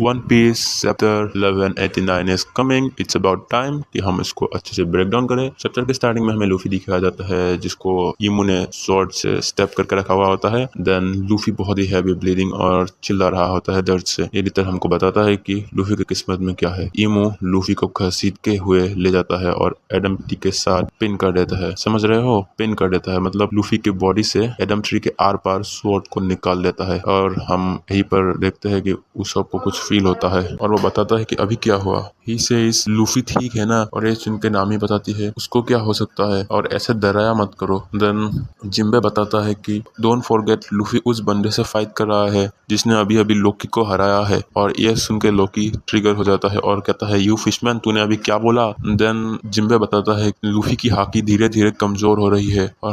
One Piece chapter 1189 is coming. It's about time कि हम इसको अच्छे से ब्रेक डाउन करें। चैप्टर के स्टार्टिंग में हमें लूफी दिखाया जाता है जिसको इमू ने स्वॉर्ड से स्टेप करके रखा हुआ होता है। देन लूफी बहुत ही हैवी ब्लीडिंग और चिल्ला रहा होता है दर्द से। ये रिटर हमको बताता है कि लूफी की किस्मत में क्या है। इमू लूफी को घसीट के हुए ले जाता है और एडम ट्री के साथ पिन कर देता है। समझ रहे हो, पिन कर देता है मतलब लूफी की बॉडी से एडम ट्री के आर पार स्वॉर्ड को निकाल देता है। और हम यहीं पर देखते हैं कि उसको कुछ फील होता है और वो बताता है कि अभी क्या हुआ। ही सेज लूफी ठीक है ना, और ये सुन के नाम ही बताती है उसको क्या हो सकता है और ऐसे डराया मत करो। देन जिम्बे बताता है कि डोंट फॉरगेट लूफी उस बंदे से फाइट कर रहा है जिसने अभी अभी लोकी को हराया है। और ये सुन के लोकी ट्रिगर हो जाता है और कहता है यू फिशमैन तूने अभी क्या बोला। देन जिम्बे बताता है लूफी की हाकी धीरे धीरे कमजोर हो रही है और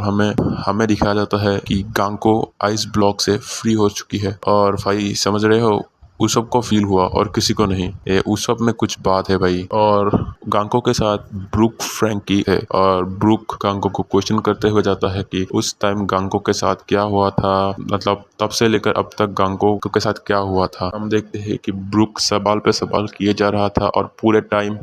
हमें दिखाया जाता है कि गांको आइस ब्लॉक से फ्री हो चुकी है। और भाई समझ रहे हो, उसब को फील हुआ और किसी को नहीं। ये उसब में कुछ बात है भाई। और गांको के साथ ब्रूक फ्रैंकी है और ब्रूक गांको को क्वेश्चन करते हुए जाता है कि उस टाइम गांको के साथ क्या हुआ था, मतलब तब से लेकर अब तक गांको के साथ क्या हुआ था। हम देखते हैं कि ब्रूक सवाल पे सवाल किए जा रहा था और पूरे टाइम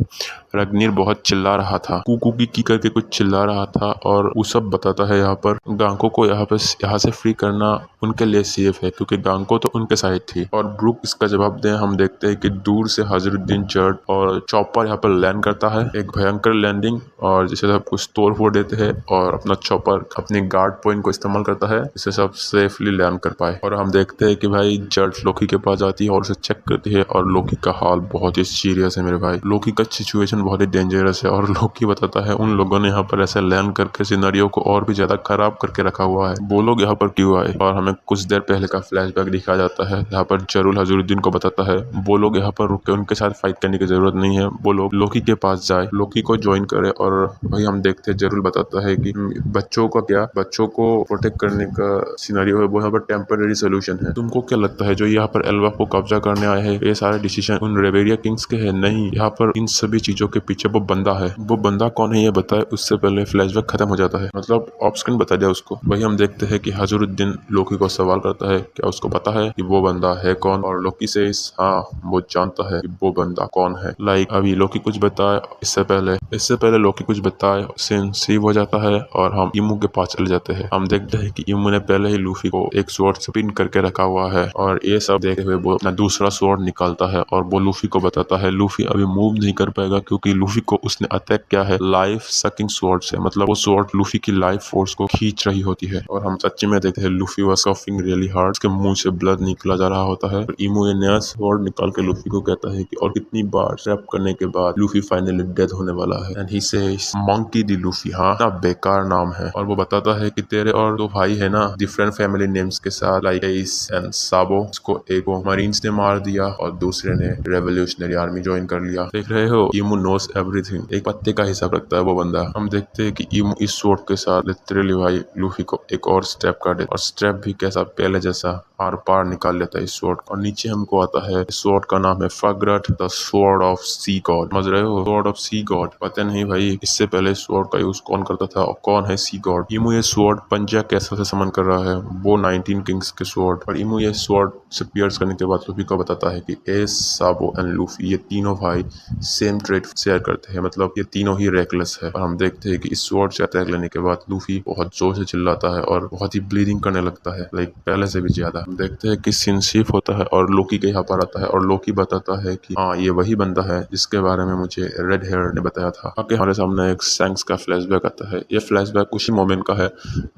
रग्नीर बहुत चिल्ला रहा था, कुकू की करके कुछ चिल्ला रहा था। और उसब बताता है यहाँ पर गांको को यहाँ से फ्री करना उनके लिए सेफ है क्योंकि गांको तो उनके साइड थी। और ब्रूक इसका जवाब दे हम देखते हैं कि दूर से हजरुद्दीन जर्ड और चॉपर यहाँ पर लैंड करता है, एक भयंकर लैंडिंग। और जिसे सब कुछ तोड़ फोड़ देते हैं और अपना चॉपर अपने गार्ड पॉइंट को इस्तेमाल करता है जिससे सब सेफली लैंड कर पाए। और हम देखते हैं कि भाई जर्ड लोकी के पास जाती है और उसे चेक करती है और लोकी का हाल बहुत ही सीरियस है मेरे भाई। लोकी का सिचुएशन बहुत ही डेंजरस है और लोकी बताता है उन लोगों ने यहाँ पर ऐसे लैंड करके सिनेरियो को और भी ज्यादा खराब करके रखा हुआ है, वो लोग यहाँ पर क्यों आए। और हमें कुछ देर पहले का फ्लैशबैक दिखाया जाता है जहाँ पर जरूल हजरुद्दीन को बताता है वो लोग यहाँ पर रुक के उनके साथ फाइट करने की जरूरत नहीं है, वो लोग लोकी के पास जाए, लोकी को ज्वाइन करे। और वही हम देखते हैं जरूल बताता है कि बच्चों का क्या, बच्चों को प्रोटेक्ट करने का सिनेरियो है वो यहाँ पर टेम्पररी सोल्यूशन है। तुमको क्या लगता है जो यहाँ पर एल्बाफ को कब्जा करने आए हैं ये सारे डिसीजन उन रेवेरिया किंग्स के है? नहीं, यहाँ पर इन सभी चीजों के पीछे वो बंदा है। वो बंदा कौन है ये बताए उससे पहले फ्लैशबैक खत्म हो जाता है, मतलब ऑफ स्क्रीन बता दिया उसको। वही हम देखते हैं कि हजरुद्दीन लोकी को सवाल करता है क्या उसको पता है कि वो बंदा है कौन। और लोकी से हाँ वो जानता है कि वो बंदा कौन है। लाइक अभी लोकी कुछ बताए इससे पहले लोकी कुछ बताए सीन सेव हो जाता है और हम इमू के पास चले जाते हैं। हम देखते हैं कि इमू ने पहले ही लूफी को एक स्वॉर्ड से पिन करके रखा हुआ है और ये सब देखते हुए वो अपना दूसरा स्वॉर्ड निकालता है और वो लूफी को बताता है लूफी अभी मूव नहीं कर पाएगा क्योंकि लूफी को उसने अटैक किया है लाइफ सकिंग स्वॉर्ड से, मतलब वो स्वॉर्ड लूफी की लाइफ फोर्स को खींच रही होती है। और हम सच्ची में देखते हैं Luffy was suffering really hard, उसके मुंह से ब्लड निकला जा रहा होता है। और इमू ये नया स्वॉर्ड निकाल के लूफी को कहता है कि और कितनी बार ट्रैप करने के बाद लूफी फाइनली डेड होने वाला है। And he says monkey the Luffy, हाँ ना बेकार नाम है। और वो बताता है कि तेरे और दो भाई है ना डिफरेंट फैमिली नेम्स के साथ, लाइक एस एंड साबो, इसको एक मरीन्स ने मार दिया और दूसरे ने रेवोल्यूशनरी आर्मी ज्वाइन कर लिया। देख रहे हो इमू नोस एवरीथिंग, एक पत्ते का हिसाब रखता है वो बंदा। हम देखते हैं कि इमू इस स्वॉर्ड के साथ लिटरली भाई लूफी को एक और स्टेप कर दे और स्टेप भी कैसा पहले जैसा आर पार निकाल लेता है इस स्वॉर्ड। और नीचे हमको आता है स्वॉर्ड का नाम है Fragarach the sword of sea god. समझ रहे हो, स्वॉर्ड ऑफ सी गॉड। पता नहीं भाई इससे पहले स्वॉर्ड का यूज कौन करता था और कौन है सी गॉड। इमू ये स्वॉर्ड पंजा कैसा से समन कर रहा है, वो 19 किंग्स के स्वॉर्ड। और इमू ये स्वॉर्ड से पियर्स करने के बाद लूफी को बताता है कि एस साबो एंड लूफी ये तीनों भाई सेम ट्रेड शेयर करते हैं, मतलब ये तीनों ही रेकलेस है। और हम देखते हैं कि इस स्वॉर्ड से अटैक लेने के बाद लूफी बहुत जोर से चिल्लाता है और बहुत ही ब्लीडिंग करने लगता है, लाइक पहले से भी ज्यादा। हम देखते हैं कि सीन शिफ्ट होता है और लोकी के यहाँ पर आता है और लोकी बताता है कि हाँ ये वही बंदा है जिसके बारे में मुझे रेड हेयर ने बताया था। आगे हमारे सामने एक सैंक्स का फ्लैशबैक आता है। ये फ्लैशबैक उसी मोमेंट का है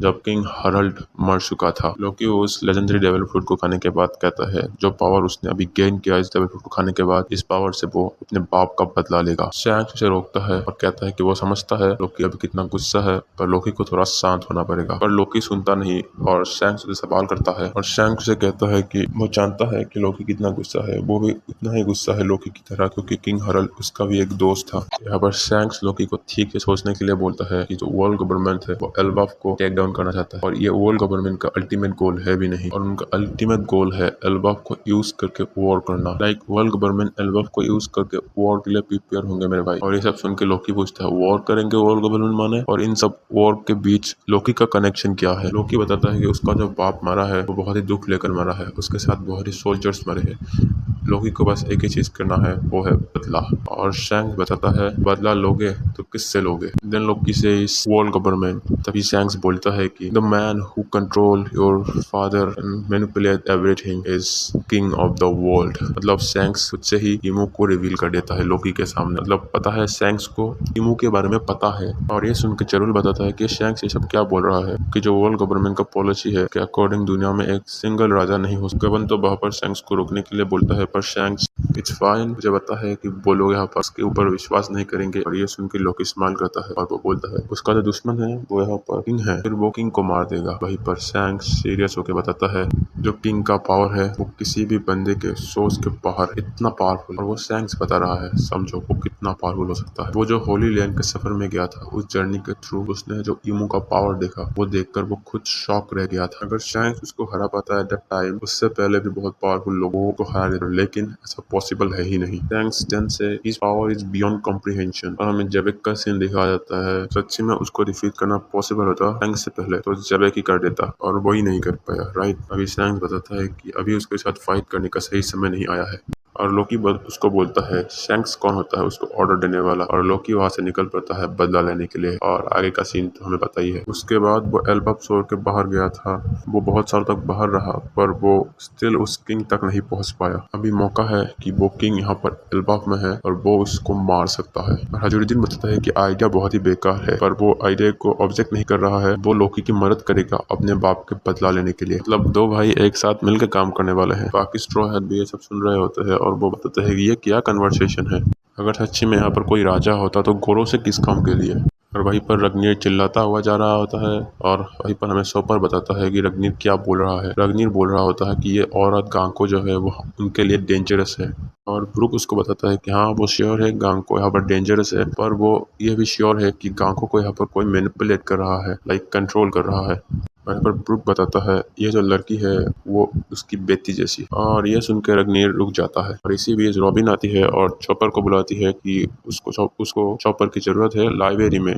जब किंग हरल्ड मर चुका था। लोकी उस लेजेंडरी डेविल फ्रूट को खाने के बाद कहता है जो पावर उसने अभी गेन किया इस डेविल फ्रूट को खाने के बाद, इस पावर से वो अपने बाप का बदला लेगा। सैंक्स उसे रोकता है और कहता है कि वो समझता है लोकी अभी कितना गुस्सा है पर लोकी को थोड़ा शांत होना पड़ेगा। पर लोकी सुनता नहीं और सैंक्स उसे सवाल करता है और सैंक्स उसे कहता है कि वो जानता है कि लोकी कितना गुस्सा है, वो भी उतना ही गुस्सा है लोकी की तरह क्योंकि किंग हरल्ड उसका भी एक दोस्त था। यहाँ पर सैंक्स लोकी को ठीक से सोचने के लिए बोलता है कि जो वर्ल्ड गवर्नमेंट है वो एल्बाफ को टेक डाउन करना चाहता है और ये वर्ल्ड गवर्नमेंट का अल्टीमेट गोल है भी नहीं, और उनका अल्टीमेट गोल है एल्बाफ को यूज करके वॉर करना। लाइक वर्ल्ड गवर्नमेंट एल्बाफ को यूज करके वॉर के लिए प्रिपेयर होंगे मेरे भाई। और ये सब सुन के लोकी पूछता है वॉर करेंगे वर्ल्ड गवर्नमेंट माने, और इन सब वॉर के बीच लोकी का कनेक्शन क्या है। लोकी बताता है कि उसका जो बाप मरा है वो बहुत ही दुख लेकर मरा है, उसके साथ बहुत ही सोल्जर्स मरे वाले हैं। लोकी को बस एक ही चीज करना है, वो है बदला। और शैंक्स बताता है बदला लोगे तो किससे लोगे। देन लोकी से इस वर्ल्ड गवर्नमेंट। तभी शैंक्स बोलता है कि the man who control your father and manipulate everything is king of the world. मतलब शैंक्स खुद से ही इमू को रिवील कर देता है लोकी के सामने। मतलब पता है शैंक्स को इमू के बारे में पता है। और ये सुन के जरूर बताता है कि शैंक्स ये सब क्या बोल रहा है, कि जो वर्ल्ड गवर्नमेंट का पॉलिसी है कि अकॉर्डिंग दुनिया में एक सिंगल राजा नहीं हो सकता। गवर्न तो वहाँ पर शैंक्स को रोकने के लिए बोलता है, पर शैंक्स इट्स फाइन, मुझे पता है कि वो लोग यहाँ पर उसके ऊपर विश्वास नहीं करेंगे। और ये सुन के लोकी स्माइल करता है और वो बोलता है उसका जो दुश्मन है वो यहाँ पर किंग है, फिर वो किंग को मार देगा। वहीं पर शैंक्स सीरियस होकर बताता है जो किंग का पावर है वो किसी भी बंदे के सोच के बाहर इतना पावरफुल। और वो शैंक्स बता रहा है, समझो वो कितना पावरफुल हो सकता है। वो जो होली लैंड के सफर में गया था, उस जर्नी के थ्रू उसने जो इमू का पावर देखा, वो देखकर वो खुद शॉक रह गया था। अगर शैंक्स उसको हरा पाता है एट दैट टाइम, उससे पहले भी बहुत पावरफुल लोगों को हरा देता, लेकिन ऐसा पॉसिबल है ही नहीं। शैंक्स देन से his power is beyond comprehension. और हमें जेबेक का सीन दिखाया जाता है, सच्ची में उसको डिफीट करना पॉसिबल होता शैंक्स से पहले तो जेबेक ही कर देता, और वही नहीं कर पाया। राइट, अभी शैंक्स बताता है कि अभी उसके साथ फाइट करने का सही समय नहीं आया है। और लोकी उसको बोलता है शैंक्स कौन होता है उसको ऑर्डर देने वाला। और लोकी वहां से निकल पड़ता है बदला लेने के लिए। और आगे का सीन तो हमें पता ही है। उसके बाद वो एल्बा छोड़ के बाहर गया था, वो बहुत सालों तक बाहर रहा, पर वो स्टिल उस किंग तक नहीं पहुंच पाया। अभी मौका है कि वो किंग यहाँ पर एल्बाफ में है और वो उसको मार सकता है। और हजरुद्दीन बताता है कि आइडिया बहुत ही बेकार है, पर वो आइडिया को ऑब्जेक्ट नहीं कर रहा है। वो लोकी की मदद करेगा अपने बाप के बदला लेने के लिए। मतलब दो भाई एक साथ मिलकर काम करने वाले हैं। बाकी स्ट्रॉ हैट भी ये सब सुन रहे होते हैं और वो बताते हैं कि ये क्या कन्वर्सेशन है। अगर सच्ची में यहाँ पर कोई राजा होता तो गोरो से किस काम के लिए। और वहीं पर रग्नीर चिल्लाता हुआ जा रहा होता है। और वहीं पर हमें सोपर बताता है कि रग्नीर क्या बोल रहा है। रग्नीर बोल रहा होता है कि ये औरत गांको जो है वो उनके लिए डेंजरस है। और ब्रूक उसको बताता है कि हाँ वो श्योर है गांको यहाँ पर डेंजरस है, पर वो ये भी श्योर है कि गांको को यहाँ पर कोई मैनिपुलेट कर रहा है, लाइक कंट्रोल कर रहा है। वहीं पर ब्रूक बताता है ये जो लड़की है वो उसकी बेटी जैसी। और ये सुनकर रग्नीर रुक जाता है। और इसी बीच रॉबिन आती है और चॉपर को बुलाती है कि उसको चॉपर की जरूरत है लाइब्रेरी में।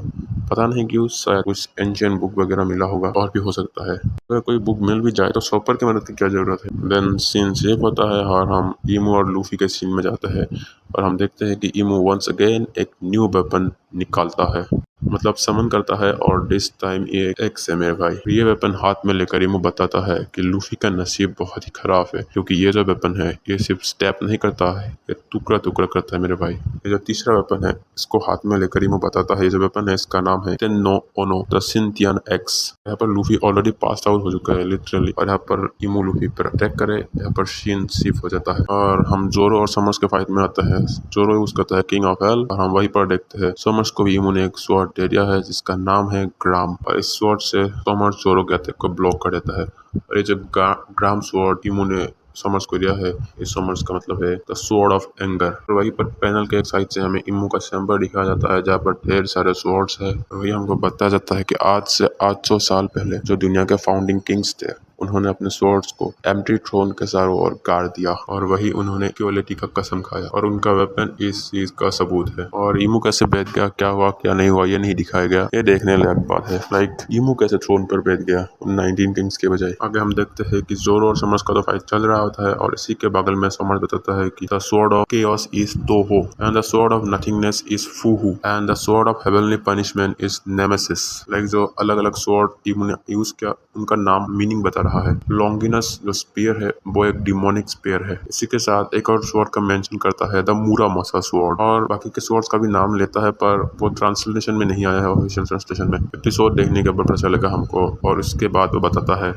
पता नहीं क्यों, शायद कुछ एंशियंट बुक वगैरह मिला होगा, और भी हो सकता है। अगर कोई बुक मिल भी जाए तो चॉपर की मदद की क्या जरूरत है। देन सीन सेफ होता है और हम इमू और लूफी के सीन में जाते हैं। और हम देखते हैं कि इमू वंस अगेन एक न्यू वेपन निकालता है, मतलब समन करता है। और दिस टाइम ये एक है मेरे भाई। ये वेपन हाथ में लेकर इमू बताता है कि लूफी का नसीब बहुत ही खराब है, क्योंकि ये जो वेपन है ये सिर्फ स्टैप नहीं करता है, ये टुकड़ा टुकड़ा करता है मेरे भाई। ये जो तीसरा वेपन है इसको हाथ में लेकर इमू बताता है, ये जो वेपन है इसका नाम है टेनो ओनो द सिंथियन एक्स। यहाँ पर लूफी ऑलरेडी पास आउट हो चुका है लिटरली, और यहाँ पर इमू लूफी पर अटैक करे, यहाँ पर शीन शिफ्ट हो जाता है। और हम जोरो और समर्स के फाइट में आते हैं। जोरो यूज करता है किंग ऑफ हेल, और हम वहीं पर देखते हैं समर्स को भी इमू ने एक स्वॉर्ड दे दिया है जिसका नाम है ग्राम। और इस स्वॉर्ड से समर्स जोरो के अटैक को ब्लॉक कर देता है। और ये जो ग्राम स्वॉर्ड इमू ने समर्स को दिया है, इस समर्स का मतलब है द स्वॉर्ड ऑफ एंगर। और वहीं पर पैनल के एक साइड से हमें इमू का चैम्बर दिखाया जाता है जहाँ पर ढेर सारे स्वॉर्ड्स है। वही हमको बताया जाता है कि आज से 800 साल पहले जो दुनिया के फाउंडिंग किंग्स थे उन्होंने अपने स्वॉर्ड्स को एम्प्टी थ्रोन के चारों ओर गाड़ दिया, और वही उन्होंने इक्वालिटी का कसम खाया। और उनका वेपन इस चीज का सबूत है। और इमू कैसे बैठ गया, क्या हुआ क्या नहीं हुआ, ये नहीं दिखाया गया, ये देखने लायक बात है। लाइक इमू कैसे थ्रोन पर बैठ गया 19 किंग्स के बजाय। आगे हम देखते हैं कि जोरो और समर्स का तो फाइट चल रहा होता है, और इसी के बगल में समर्स बताता है कि the sword of chaos is Tohu and the sword of nothingness is फूहू and the sword of heavenly punishment is Nemesis. Like जो अलग अलग स्वॉर्ड इमू ने यूज किया उनका नाम मीनिंग बता रहा है। लॉन्गिनस जो स्पीयर है वो एक डिमोनिक स्पीयर है। इसी के साथ एक और स्वॉर्ड का मेंशन करता है द मुरामासा स्वॉर्ड, और बाकी के स्वॉर्ड्स का भी नाम लेता है, पर वो ट्रांसलेशन में नहीं आया है ऑफिशियल ट्रांसलेशन में। एपिसोड देखने के बाद पता चलेगा हमको। और उसके बाद वो बताता है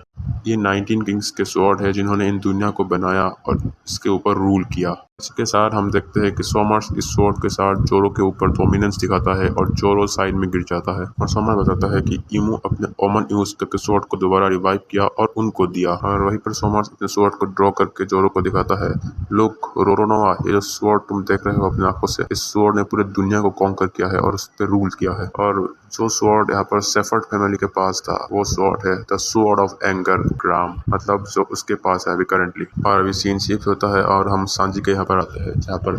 ये 19 किंग्स के स्वॉर्ड है जिन्होंने इन दुनिया को बनाया और इसके ऊपर रूल किया। इसके साथ हम देखते हैं कि सोमर्स इस स्वॉर्ड के साथ जोरो के ऊपर डोमिनेंस दिखाता है और जोरो साइड में गिर जाता है। और सोमर बताता है कि इमू अपने ओमन यूज करके स्वॉर्ड को दोबारा रिवाइव किया और उनको दिया। और वहीं पर सोमर्स अपने स्वॉर्ड को ड्रॉ करके जोरो को दिखाता है, लुक रोरोनोवा, ये जो स्वॉर्ड तुम देख रहे हो अपनी आंखों से, इस स्वॉर्ड ने पूरे दुनिया को कॉन्कर किया है और उस पर रूल किया है। और जो स्वॉर्ड यहाँ पर सेफर्ड फैमिली के पास था वो स्वॉर्ड है द स्वॉर्ड ऑफ एंगर ग्राम, मतलब जो उसके पास है अभी करंटली। और अभी सीन शिफ्ट होता है और हम सांजी के यहाँ पर आते हैं जहाँ पर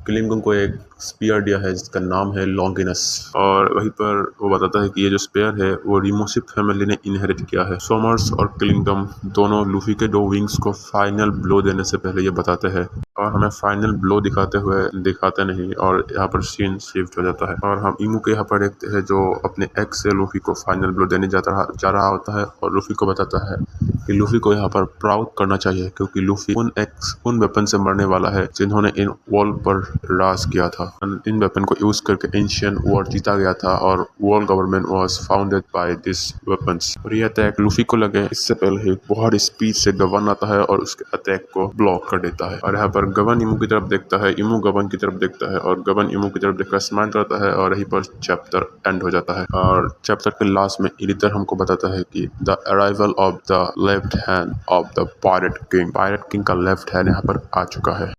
किलिंगुन को एक स्पीयर दिया है जिसका नाम है लॉन्गिनस, और वहीं पर वो बताता है कि ये जो स्पीयर है वो रिमोसिप फैमिली ने इनहेरिट किया है। सोमर्स और किलिंगडम दोनों लूफी के 2 विंग्स को फाइनल ब्लो देने से पहले ये बताते हैं, और हमें फाइनल ब्लो दिखाते नहीं, और यहाँ पर सीन शिफ्ट हो जाता है और हम इमू के यहाँ पर देखते हैं जो अपने एक्स से लूफी को फाइनल ब्लो देने जा रहा होता है, और लूफी को बताता है कि लूफी को यहाँ पर प्राउड करना चाहिए क्योंकि लूफी उन वेपन से मरने वाला है जिन्होंने इन वॉल पर राज किया था। इन वेपन को यूज करके एंशिएंट वॉर जीता गया था और world government was founded by this weapons. और ये अटैक लूफी को लगे इससे पहले बहुत स्पीड से गवन आता है और उसके अटैक को ब्लॉक कर देता है। और यहाँ पर गवन इमू की तरफ देखता है, इमू गवन की तरफ देखता है और गवन इमू की तरफ देखकर स्माइल करता है, और यहीं पर चैप्टर एंड हो जाता है। और चैप्टर के लास्ट में एडिटर हमको बताता है कि the arrival of the left hand of the pirate king का लेफ्ट हैंड यहाँ पर आ चुका है।